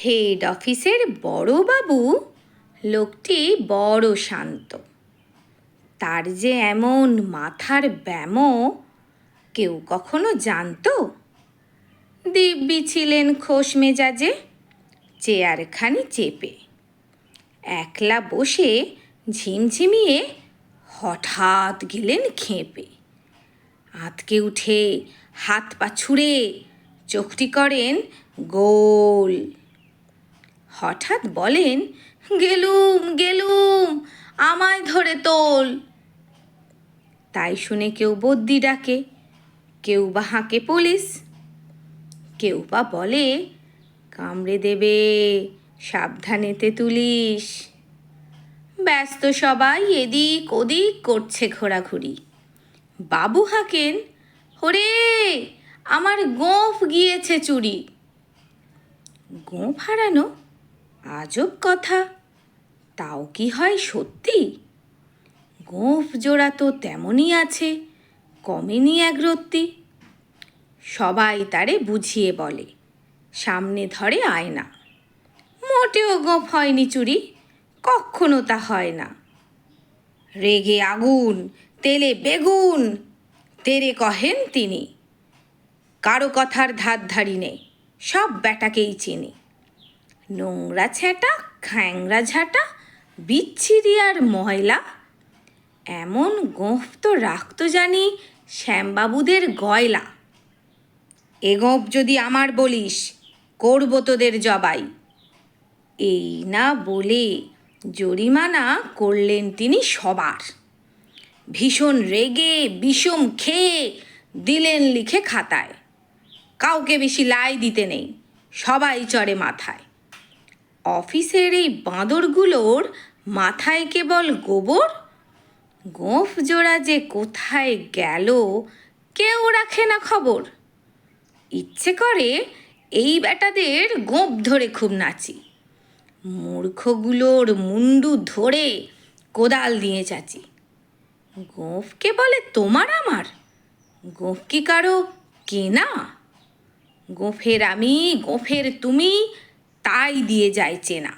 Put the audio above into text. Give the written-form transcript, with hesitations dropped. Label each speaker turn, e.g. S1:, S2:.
S1: Head অফিসের বড়বাবু লোকটি বড় শান্ত। তার যে এমন মাথার ব্যামো কেউ কখনো জানতো? দিব্যি ছিলেন খোশ মেজাজে, চেয়ারখানি চেপে একলা বসে ঝিমঝিমিয়ে হঠাৎ গেলেন খেপে। আঁতকে উঠে হাত পা ছুঁড়ে চোখটি করেন গোল। হঠাৎ বলেন, গেলুম গেলুম, আমায় ধরে তোল। তাই শুনে কেউ বদ্যি ডাকে, কেউ বা হাঁকে পুলিশ, কেউ বা বলে কামড়ে দেবে, সাবধানেতে তুলিস। ব্যস্ত সবাই এদিক ওদিক করছে ঘোরাঘুরি। বাবু হাঁকেন, ওরে আমার গোঁফ গিয়েছে চুরি। গোঁফ হারানো আজব কথা, তাও কি হয় সত্যি? গোঁফ জোড়া তো তেমনই আছে, কমেনি এক রত্তি। সবাই তারে বুঝিয়ে বলে, সামনে ধরে আয়না। মোটেও গোঁফ হয়নি চুরি, কখনো তা হয় না। রেগে আগুন, তেলে বেগুন, তেরে কহেন তিনি। কারো কথার ধার ধারি নেই, সব ব্যাটাকেই চিনি। নোংরা ছ্যাঁটা, খ্যাংরা ঝাঁটা, বিচ্ছিরি আর ময়লা, এমন গোঁফ তো রাখতো জানি শ্যামবাবুদের গয়লা। এ গোঁফ যদি আমার বলিস, করবো তোদের জবাই। এই না বলে জরিমানা করলেন তিনি সবার। ভীষণ রেগে বিষম খেয়ে দিলেন লিখে খাতায়, কাউকে বেশি লাই দিতে নেই, সবাই চড়ে মাথায়। অফিসের এই বাঁদরগুলোর মাথায় কেবল গোবর, গোঁফ জোড়া যে কোথায় গেল কেউ রাখে না খবর। ইচ্ছে করে এই বেটাদের গোঁফ ধরে খুব নাচি, মূর্খগুলোর মুন্ডু ধরে কোদাল দিয়ে চাচি। গোঁফকে বলে তোমার আমার, গোঁফ কি কারো কেনা? গোঁফের আমি গোঁফের তুমি, তাই দিয়ে যায় চেনা।